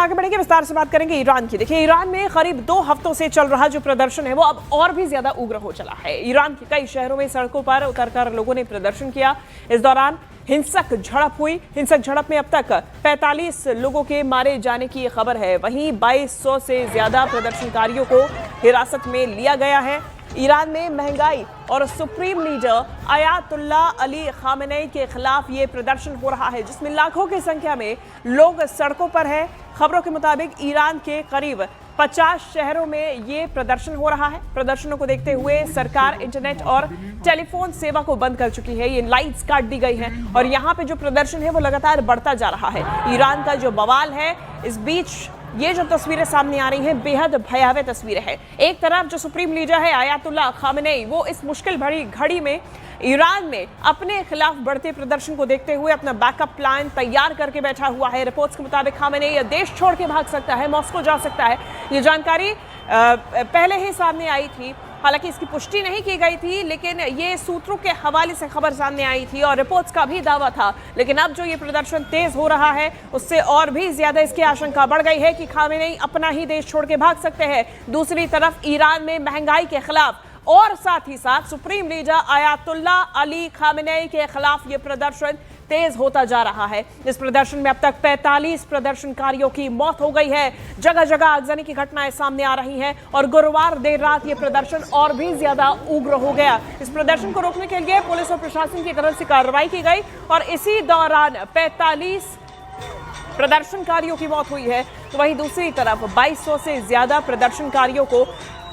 आगे बढ़ेंगे, विस्तार से बात करेंगे ईरान की। देखिए, ईरान में करीब 2 हफ्तों से चल रहा जो प्रदर्शन है वो अब और भी ज्यादा उग्र हो चला है। ईरान के कई शहरों में सड़कों पर उतरकर लोगों ने प्रदर्शन किया। इस दौरान हिंसक झड़प हुई। हिंसक झड़प में अब तक 45 लोगों के मारे जाने की खबर है। वहीं 2200 से ज्यादा प्रदर्शनकारियों को हिरासत में लिया गया है। ईरान में महंगाई और supreme leader Ayatollah Ali Khamenei के खिलाफ ये प्रदर्शन हो रहा है, जिसमें लाखों की संख्या में लोग सड़कों पर हैं। खबरों के मुताबिक ईरान के करीब 50 शहरों में ये प्रदर्शन हो रहा है। प्रदर्शनों को देखते हुए सरकार इंटरनेट और टेलीफोन सेवा को बंद कर चुकी है। ये लाइट्स काट दी गई हैं और यहाँ पे जो प्रदर्शन है वो लगातार बढ़ता जा रहा है। ईरान का जो बवाल है, इस बीच ये जो तस्वीरें सामने आ रही हैं बेहद भयावह तस्वीरें हैं। एक तरफ जो सुप्रीम लीडर है आयातुल्ला खामेनेई, वो इस मुश्किल भरी घड़ी में ईरान में अपने खिलाफ बढ़ते प्रदर्शन को देखते हुए अपना बैकअप प्लान तैयार करके बैठा हुआ है। रिपोर्ट्स के मुताबिक खामेनेई देश छोड़ के भाग सकता है, मॉस्को जा सकता है। ये जानकारी पहले ही सामने आई थी, हालांकि इसकी पुष्टि नहीं की गई थी, लेकिन ये सूत्रों के हवाले से खबर सामने आई थी और रिपोर्ट्स का भी दावा था। लेकिन अब जो ये प्रदर्शन तेज हो रहा है, उससे और भी ज्यादा इसकी आशंका बढ़ गई है कि खामेनेई अपना ही देश छोड़ के भाग सकते हैं। दूसरी तरफ ईरान में महंगाई के खिलाफ और साथ ही साथ supreme leader Ayatollah Ali Khamenei के खिलाफ ये प्रदर्शन तेज होता जा रहा है। इस प्रदर्शन में अब तक 45 प्रदर्शनकारियों की मौत हो गई है। जगह जगह आगजनी की घटनाएं सामने आ रही हैं और गुरुवार देर रात ये प्रदर्शन और भी ज्यादा उग्र हो गया। इस प्रदर्शन को रोकने के लिए पुलिस और प्रशासन की तरफ से कार्रवाई की गई और इसी दौरान 45 प्रदर्शनकारियों की मौत हुई है। तो वहीं दूसरी तरफ 2200 से ज्यादा प्रदर्शनकारियों को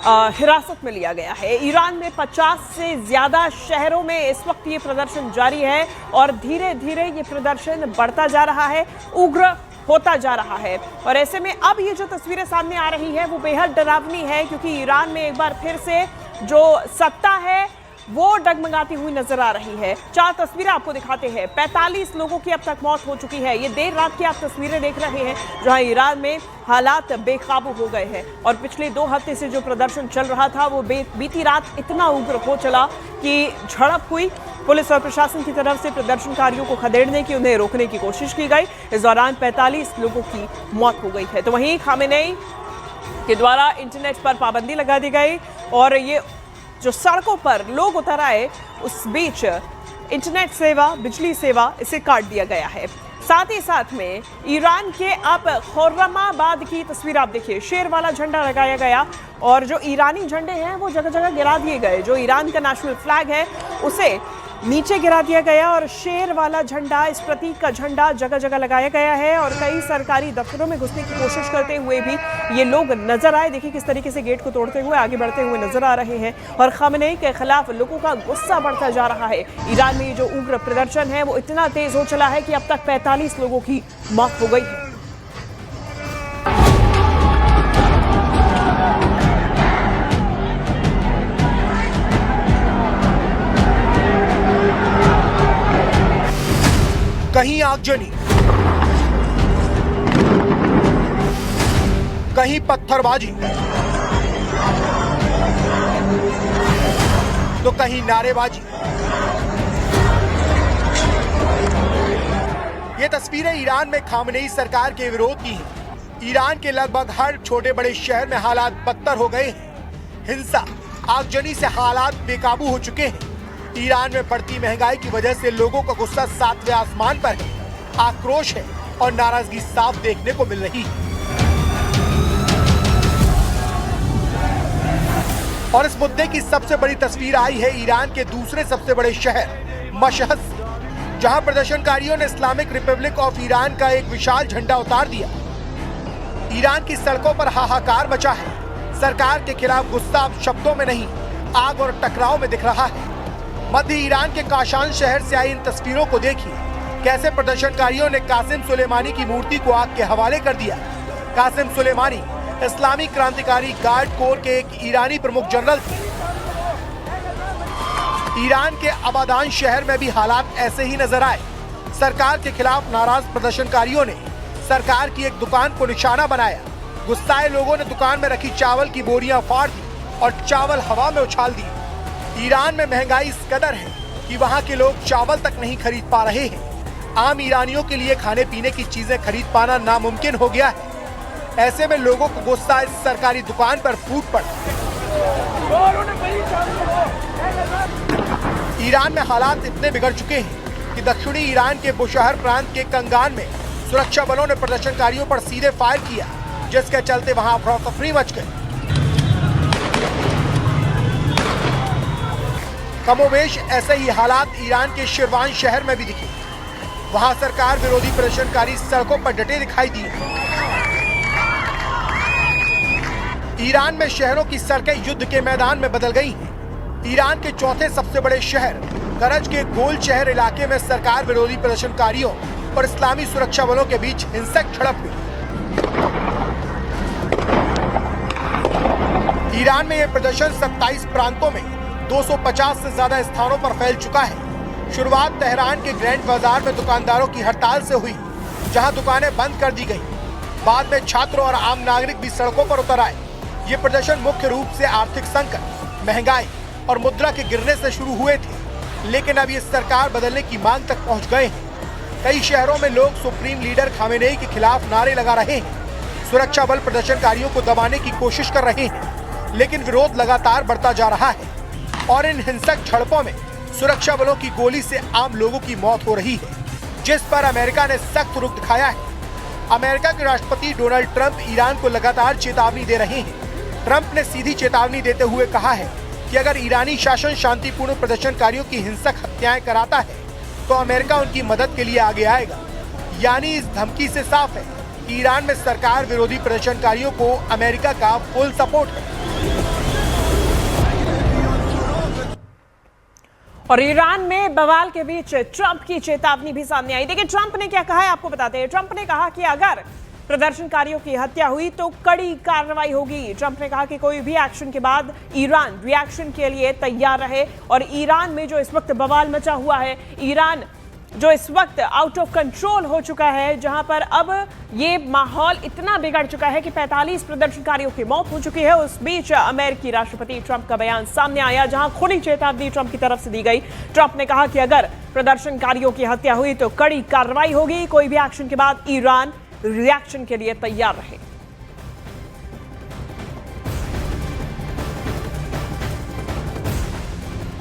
हिरासत में लिया गया है। ईरान में 50 से ज्यादा शहरों में इस वक्त ये प्रदर्शन जारी है और धीरे धीरे ये प्रदर्शन बढ़ता जा रहा है, उग्र होता जा रहा है। और ऐसे में अब ये जो तस्वीरें सामने आ रही है वो बेहद डरावनी है, क्योंकि ईरान में एक बार फिर से जो सत्ता है वो डगमगाती हुई नजर आ रही है। 4 तस्वीरें आपको दिखाते हैं। 45 लोगों की अब तक मौत हो चुकी है। ये देर रात की आप तस्वीरें देख रहे हैं, जहां ईरान में हालात बेकाबू हो गए हैं। और पिछले 2 हफ्ते से जो प्रदर्शन चल रहा था वो बीती रात इतना उग्र हो चला कि झड़प हुई। पुलिस और प्रशासन की तरफ से प्रदर्शनकारियों को खदेड़ने की, उन्हें रोकने की कोशिश की गई। इस दौरान 45 लोगों की मौत हो गई है। तो वहीं खामेनेई के द्वारा इंटरनेट पर पाबंदी लगा दी गई और ये जो सड़कों पर लोग उतर आए, उस बीच इंटरनेट सेवा, बिजली सेवा, इसे काट दिया गया है। साथ ही साथ में ईरान के आप खुर्रमाबाद की तस्वीर आप देखिए, शेर वाला झंडा लगाया गया और जो ईरानी झंडे हैं वो जगह जगह गिरा दिए गए। जो ईरान का नेशनल फ्लैग है उसे नीचे गिरा दिया गया और शेर वाला झंडा, इस प्रतीक का झंडा जगह जगह लगाया गया है। और कई सरकारी दफ्तरों में घुसने की कोशिश करते हुए भी ये लोग नजर आए। देखिए किस तरीके से गेट को तोड़ते हुए आगे बढ़ते हुए नजर आ रहे हैं और खामेनेई के खिलाफ लोगों का गुस्सा बढ़ता जा रहा है। ईरान में ये जो उग्र प्रदर्शन है वो इतना तेज हो चला है कि अब तक 45 लोगों की मौत हो गई है। कहीं आगजनी, कहीं पत्थरबाजी, तो कहीं नारेबाजी। ये तस्वीरें ईरान में खामेनेई सरकार के विरोध की हैं। ईरान के लगभग हर छोटे बड़े शहर में हालात बदतर हो गए हैं। हिंसा, आगजनी से हालात बेकाबू हो चुके हैं। ईरान में बढ़ती महंगाई की वजह से लोगों का गुस्सा 7वें आसमान पर है। आक्रोश है और नाराजगी साफ देखने को मिल रही है। और इस मुद्दे की सबसे बड़ी तस्वीर आई है ईरान के दूसरे सबसे बड़े शहर मशहद से, जहां प्रदर्शनकारियों ने इस्लामिक रिपब्लिक ऑफ ईरान का एक विशाल झंडा उतार दिया। ईरान की सड़कों पर हाहाकार मचा है। सरकार के खिलाफ गुस्सा अब शब्दों में नहीं, आग और टकराव में दिख रहा है। मध्य ईरान के काशान शहर से आई इन तस्वीरों को देखिए, कैसे प्रदर्शनकारियों ने कासिम सुलेमानी की मूर्ति को आग के हवाले कर दिया। कासिम सुलेमानी इस्लामी क्रांतिकारी गार्ड कोर के एक ईरानी प्रमुख जनरल थे। ईरान के अबादान शहर में भी हालात ऐसे ही नजर आए। सरकार के खिलाफ नाराज प्रदर्शनकारियों ने सरकार की एक दुकान को निशाना बनाया। गुस्साए लोगों ने दुकान में रखी चावल की बोरियां फाड़ दी और चावल हवा में उछाल दिए। ईरान में महंगाई इस कदर है कि वहां के लोग चावल तक नहीं खरीद पा रहे हैं। आम ईरानियों के लिए खाने पीने की चीजें खरीद पाना नामुमकिन हो गया है। ऐसे में लोगों को गुस्सा इस सरकारी दुकान पर फूट पड़ा। ईरान में हालात इतने बिगड़ चुके हैं कि दक्षिणी ईरान के बुशहर प्रांत के कंगान में सुरक्षा बलों ने प्रदर्शनकारियों पर सीधे फायर किया, जिसके चलते वहां अफरा तफरी मच गई। कमोबेश ऐसे ही हालात ईरान के शिरवान शहर में भी दिखे। वहां सरकार विरोधी प्रदर्शनकारी सड़कों पर डटे दिखाई दिए। ईरान में शहरों की सड़कें युद्ध के मैदान में बदल गई हैं। ईरान के चौथे सबसे बड़े शहर करज के गोल शहर इलाके में सरकार विरोधी प्रदर्शनकारियों और इस्लामी सुरक्षा बलों के बीच हिंसक झड़प हुई। ईरान में यह प्रदर्शन 27 प्रांतों में 250 से ज्यादा स्थानों पर फैल चुका है। शुरुआत तेहरान के ग्रैंड बाजार में दुकानदारों की हड़ताल से हुई, जहां दुकानें बंद कर दी गई। बाद में छात्र और आम नागरिक भी सड़कों पर उतर आए। ये प्रदर्शन मुख्य रूप से आर्थिक संकट, महंगाई और मुद्रा के गिरने से शुरू हुए थे, लेकिन अब ये सरकार बदलने की मांग तक पहुंच गए हैं। कई शहरों में लोग सुप्रीम लीडर खामेनेई के खिलाफ नारे लगा रहे हैं। सुरक्षा बल प्रदर्शनकारियों को दबाने की कोशिश कर रहे हैं, लेकिन विरोध लगातार बढ़ता जा रहा है और इन हिंसक झड़पों में सुरक्षा बलों की गोली से आम लोगों की मौत हो रही है, जिस पर अमेरिका ने सख्त रुख दिखाया है। अमेरिका के राष्ट्रपति डोनाल्ड ट्रंप ईरान को लगातार चेतावनी दे रहे हैं। ट्रंप ने सीधी चेतावनी देते हुए कहा है कि अगर ईरानी शासन शांतिपूर्ण प्रदर्शनकारियों की हिंसक हत्याएं कराता है तो अमेरिका उनकी मदद के लिए आगे आएगा। यानी इस धमकी से साफ है कि ईरान में सरकार विरोधी प्रदर्शनकारियों को अमेरिका का फुल सपोर्ट है। और ईरान में बवाल के बीच ट्रंप की चेतावनी भी सामने आई। देखिए ट्रंप ने क्या कहा है आपको बताते हैं। ट्रंप ने कहा कि अगर प्रदर्शनकारियों की हत्या हुई तो कड़ी कार्रवाई होगी। ट्रंप ने कहा कि कोई भी एक्शन के बाद ईरान रिएक्शन के लिए तैयार रहे। और ईरान में जो इस वक्त बवाल मचा हुआ है, ईरान जो इस वक्त आउट ऑफ कंट्रोल हो चुका है, जहां पर अब ये माहौल इतना बिगड़ चुका है कि 45 प्रदर्शनकारियों की मौत हो चुकी है। उस बीच अमेरिकी राष्ट्रपति ट्रंप का बयान सामने आया, जहां खुली चेतावनी ट्रंप की तरफ से दी गई। ट्रंप ने कहा कि अगर प्रदर्शनकारियों की हत्या हुई तो कड़ी कार्रवाई होगी। कोई भी एक्शन के बाद ईरान रिएक्शन के लिए तैयार रहे।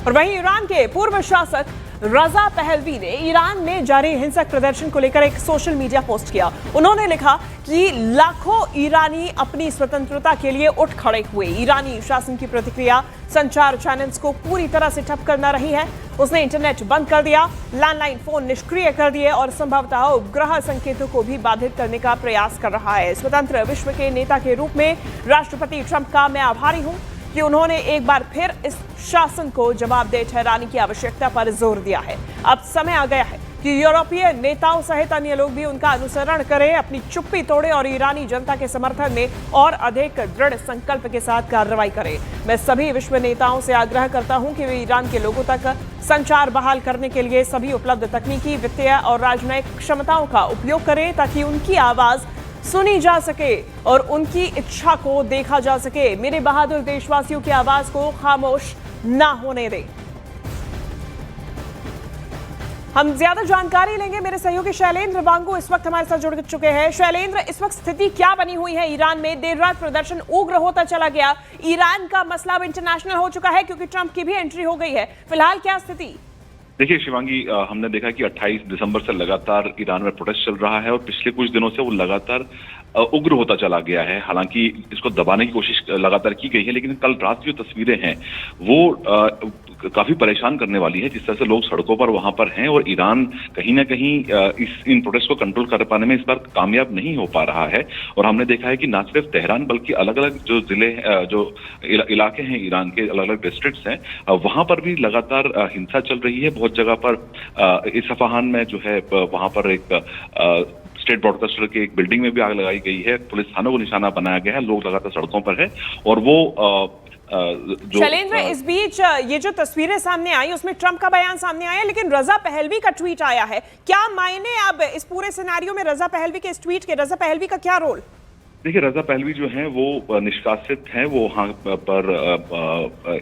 और वहीं ईरान के पूर्व शासक रजा पहलवी ने ईरान में जारी हिंसक प्रदर्शन को लेकर एक सोशल मीडिया पोस्ट किया। उन्होंने लिखा कि लाखों ईरानी अपनी स्वतंत्रता के लिए उठ खड़े हुए। ईरानी शासन की प्रतिक्रिया संचार चैनल्स को पूरी तरह से ठप करना रही है। उसने इंटरनेट बंद कर दिया, लैंडलाइन फोन निष्क्रिय कर दिए और संभवतः उपग्रह संकेतों को भी बाधित करने का प्रयास कर रहा है। स्वतंत्र विश्व के नेता के रूप में राष्ट्रपति ट्रंप का मैं आभारी हूं कि उन्होंने एक बार फिर इस शासन को जवाबदेह ठहराने की आवश्यकता पर जोर दिया है। अब समय आ गया है कि यूरोपीय नेताओं सहित अन्य लोग भी उनका अनुसरण करें, अपनी चुप्पी तोड़े और ईरानी जनता के समर्थन में और अधिक दृढ़ संकल्प के साथ कार्रवाई करें। मैं सभी विश्व नेताओं से आग्रह करता हूं कि वे ईरान के लोगों तक संचार बहाल करने के लिए सभी उपलब्ध तकनीकी, वित्तीय और राजनयिक क्षमताओं का उपयोग करें, ताकि उनकी आवाज सुनी जा सके और उनकी इच्छा को देखा जा सके। मेरे बहादुर देशवासियों की आवाज को खामोश ना होने दें। हम ज्यादा जानकारी लेंगे, मेरे सहयोगी शैलेंद्र वांगू इस वक्त हमारे साथ जुड़ चुके हैं। शैलेंद्र, इस वक्त स्थिति क्या बनी हुई है ईरान में? देर रात प्रदर्शन उग्र होता चला गया, ईरान का मसला अब इंटरनेशनल हो चुका है क्योंकि ट्रंप की भी एंट्री हो गई है। फिलहाल क्या स्थिति? देखिए शिवांगी, हमने देखा कि 28 दिसंबर से लगातार ईरान में प्रोटेस्ट चल रहा है और पिछले कुछ दिनों से वो लगातार उग्र होता चला गया है। हालांकि इसको दबाने की कोशिश लगातार की गई है, लेकिन कल रात की जो तस्वीरें हैं वो काफी परेशान करने वाली है। जिस तरह से लोग सड़कों पर वहां पर हैं और ईरान कहीं ना कहीं इन प्रोटेस्ट को कंट्रोल कर पाने में इस बार कामयाब नहीं हो पा रहा है। और हमने देखा है कि न सिर्फ तेहरान बल्कि अलग अलग जो जिले, जो इलाके हैं ईरान के, अलग अलग डिस्ट्रिक्ट्स हैं, वहां पर भी लगातार हिंसा चल रही है। बहुत जगह पर इस्फहान में जो है वहां पर एक स्टेट ब्रॉडकास्टर की एक बिल्डिंग में भी आग लगाई गई है। पुलिस थानों को निशाना बनाया गया है। लोग लगातार सड़कों पर है और वो शैलेंद्र, इस बीच ये जो तस्वीरें सामने आई उसमें ट्रंप का बयान सामने आया, लेकिन रजा पहलवी का ट्वीट आया है। क्या मायने अब इस पूरे सिनेरियो में रजा पहलवी के इस ट्वीट के? रजा पहलवी का क्या रोल? देखिए, रजा पहलवी जो हैं वो निष्कासित हैं। वो वहाँ पर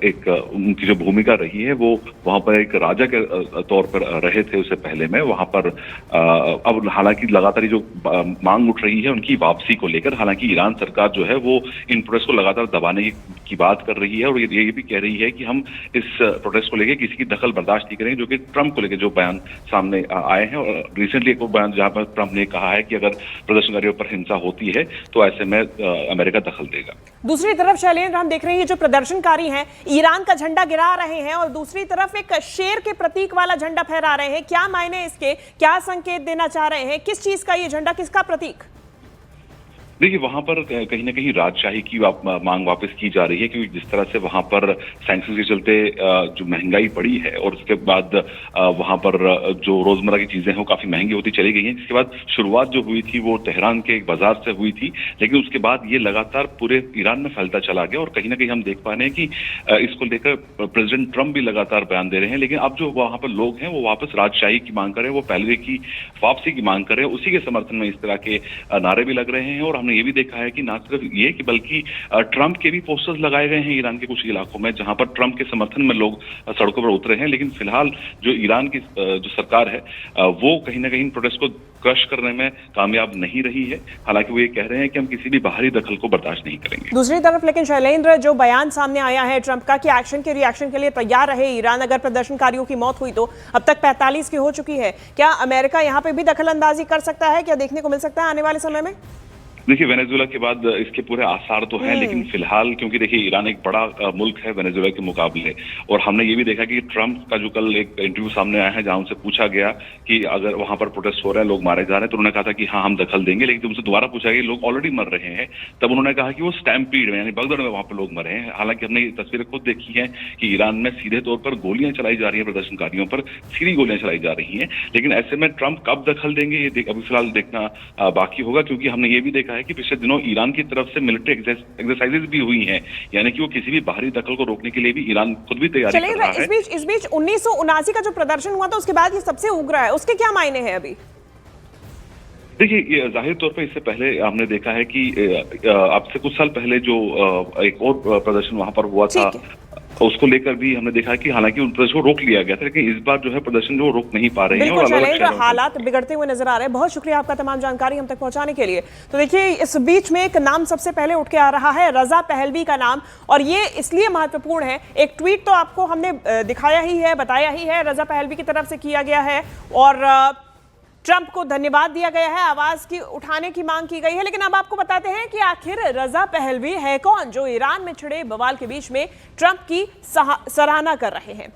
एक उनकी जो भूमिका रही है वो वहाँ पर एक राजा के तौर पर रहे थे उससे पहले में। वहाँ पर अब हालांकि लगातार जो मांग उठ रही है उनकी वापसी को लेकर, हालांकि ईरान सरकार जो है वो इन प्रोटेस्ट को लगातार दबाने की बात कर रही है और ये भी कह रही है कि हम इस प्रोटेस्ट को लेकर किसी की दखल बर्दाश्त नहीं करेंगे, जो कि ट्रंप को लेकर जो बयान सामने आए हैं। और रिसेंटली एक बयान जहाँ पर ट्रंप ने कहा है कि अगर प्रदर्शनकारियों पर हिंसा होती है तो ऐसे में अमेरिका दखल देगा। दूसरी तरफ शैलेंद्र, हम देख रहे हैं जो प्रदर्शनकारी हैं ईरान का झंडा गिरा रहे हैं और दूसरी तरफ एक शेर के प्रतीक वाला झंडा फहरा रहे हैं। क्या मायने इसके, क्या संकेत देना चाह रहे हैं, किस चीज का ये झंडा, किसका प्रतीक? देखिए, वहां पर कहीं ना कहीं राजशाही की मांग वापस की जा रही है, क्योंकि जिस तरह से वहां पर सैंक्शन के चलते जो महंगाई बढ़ी है और उसके बाद वहां पर जो रोजमर्रा की चीजें हैं वो काफी महंगी होती चली गई हैं। जिसके बाद शुरुआत जो हुई थी वो तेहरान के एक बाजार से हुई थी, लेकिन उसके बाद ये लगातार पूरे ईरान में फैलता चला गया और कहीं ना कहीं हम देख पा रहे हैं कि इसको लेकर प्रेसिडेंट ट्रंप भी लगातार बयान दे रहे हैं। लेकिन अब जो वहां पर लोग हैं वो वापस राजशाही की मांग कर रहे हैं, वो पहले की वापसी की मांग कर रहे हैं। उसी के समर्थन में इस तरह के नारे भी लग रहे हैं और हमने ये भी देखा है कि ना सिर्फ ये कि बल्कि ट्रंप के भी पोस्टर्स लगाए गए हैं ईरान के कुछ इलाकों में, जहां पर ट्रंप के समर्थन में लोग सड़कों पर उतरे हैं। लेकिन फिलहाल जो ईरान की जो सरकार है वो कहीं ना कहीं प्रोटेस्ट को क्रश करने में कामयाब नहीं रही है। हालांकि वो ये कह रहे हैं कि हम किसी भी बाहरी दखल को बर्दाश्त नहीं करेंगे। दूसरी तरफ लेकिन शैलेंद्र, जो बयान सामने आया है ट्रंप का कि एक्शन के रिएक्शन के लिए तैयार रहे ईरान अगर प्रदर्शनकारियों की मौत हुई तो, अब तक 45 की हो चुकी है। क्या अमेरिका यहां पे भी दखल अंदाजी कर सकता है? क्या देखने को मिल सकता है आने वाले समय में? देखिए, वेनेजुएला के बाद इसके पूरे आसार तो हैं, लेकिन फिलहाल क्योंकि देखिए ईरान एक बड़ा मुल्क है वेनेजुएला के मुकाबले, और हमने ये भी देखा कि ट्रंप का जो कल एक इंटरव्यू सामने आया है जहां उनसे पूछा गया कि अगर वहां पर प्रोटेस्ट हो रहे हैं, लोग मारे जा रहे हैं, तो उन्होंने कहा था कि हाँ हम दखल देंगे। लेकिन जब उनसे दोबारा पूछा गया लोग ऑलरेडी मर रहे हैं, तब उन्होंने कहा कि वो स्टैम्पीड में यानी भगदड़ में वहां पर लोग मरे हैं। हालांकि हमने ये तस्वीरें खुद देखी है कि ईरान में सीधे तौर पर गोलियां चलाई जा रही है, प्रदर्शनकारियों पर सीधी गोलियां चलाई जा रही हैं। लेकिन ऐसे में ट्रंप कब दखल देंगे ये अभी फिलहाल देखना बाकी होगा, क्योंकि हमने ये भी देखा है कि पिछले दिनों ईरान की तरफ से मिलिट्री एक्सरसाइजेज भी हुई हैं, यानी कि वो किसी भी बाहरी दखल को रोकने के लिए भी ईरान खुद भी तैयारी कर रहा है। इस बीच 1979 का जो प्रदर्शन हुआ था उसके बाद ये सबसे उग्र है, उसके क्या मायने हैं अभी? देखिए, जाहिर तौर पर इससे पहले हमने देखा है कि अब से कुछ साल पहले जो एक और प्रदर्शन वहां पर हुआ था उसको लेकर भी हमने देखा कि हालांकि उन प्रदर्शन को रोक लिया गया था, लेकिन इस बार जो है प्रदर्शन जो रोक नहीं पा रहे हैं और अलग हालात बिगड़ते हुए नजर आ रहे हैं। बहुत शुक्रिया आपका तमाम जानकारी हम तक पहुंचाने के लिए। तो देखिए, इस बीच में एक नाम सबसे पहले उठ के आ रहा है, रजा पहलवी का नाम, और ये इसलिए महत्वपूर्ण है। एक ट्वीट तो आपको हमने दिखाया ही है, बताया ही है, रजा पहलवी की तरफ से किया गया है और ट्रंप को धन्यवाद दिया गया है, आवाज की उठाने की मांग की गई है। लेकिन अब आपको बताते हैं कि आखिर रजा पहलवी है कौन, जो ईरान में छिड़े बवाल के बीच में ट्रंप की सराहना कर रहे हैं।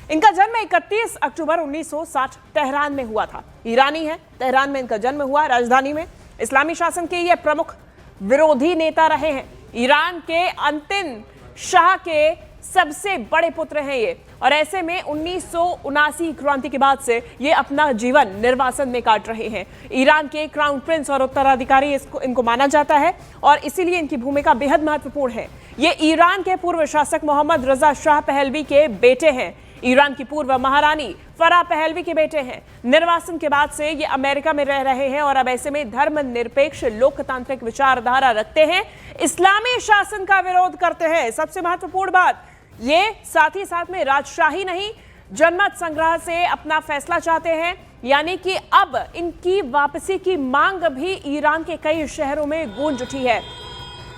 इनका जन्म 31 अक्टूबर 1960 तेहरान में हुआ था। ईरानी है, तेहरान में इनका जन्म हुआ, राजधानी में। इस्लामी शासन के ये प्रमुख विरोधी नेता रहे हैं। ईरान के अंतिम शाह के सबसे बड़े पुत्र हैं ये, और ऐसे में 1979 क्रांति के बाद से ये अपना जीवन निर्वासन में काट रहे हैं। ईरान के क्राउन प्रिंस और उत्तराधिकारी इनको माना जाता है और इसीलिए इनकी भूमिका बेहद महत्वपूर्ण है। ये ईरान के पूर्व शासक मोहम्मद रजा शाह पहलवी के बेटे हैं। ईरान की पूर्व महारानी फराह पहलवी के बेटे हैं। निर्वासन के बाद से ये अमेरिका में रह रहे हैं और अब ऐसे में धर्मनिरपेक्ष लोकतांत्रिक विचारधारा रखते हैं, इस्लामी शासन का विरोध करते हैं। सबसे महत्वपूर्ण बात ये, साथ ही साथ में राजशाही नहीं, जनमत संग्रह से अपना फैसला चाहते हैं, यानी कि अब इनकी वापसी की मांग भी ईरान के कई शहरों में गूंज उठी है।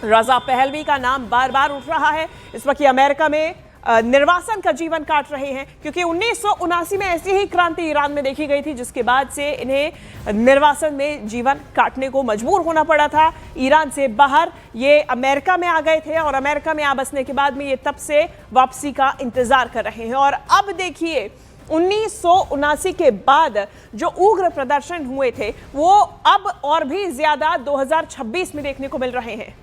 रजा पहलवी का नाम बार बार उठ रहा है। इस वक्त अमेरिका में निर्वासन का जीवन काट रहे हैं, क्योंकि 1979 में ऐसी ही क्रांति ईरान में देखी गई थी, जिसके बाद से इन्हें निर्वासन में जीवन काटने को मजबूर होना पड़ा था। ईरान से बाहर ये अमेरिका में आ गए थे और अमेरिका में आ बसने के बाद में ये तब से वापसी का इंतजार कर रहे हैं। और अब देखिए, 1979 के बाद जो उग्र प्रदर्शन हुए थे वो अब और भी ज्यादा 2026 में देखने को मिल रहे हैं।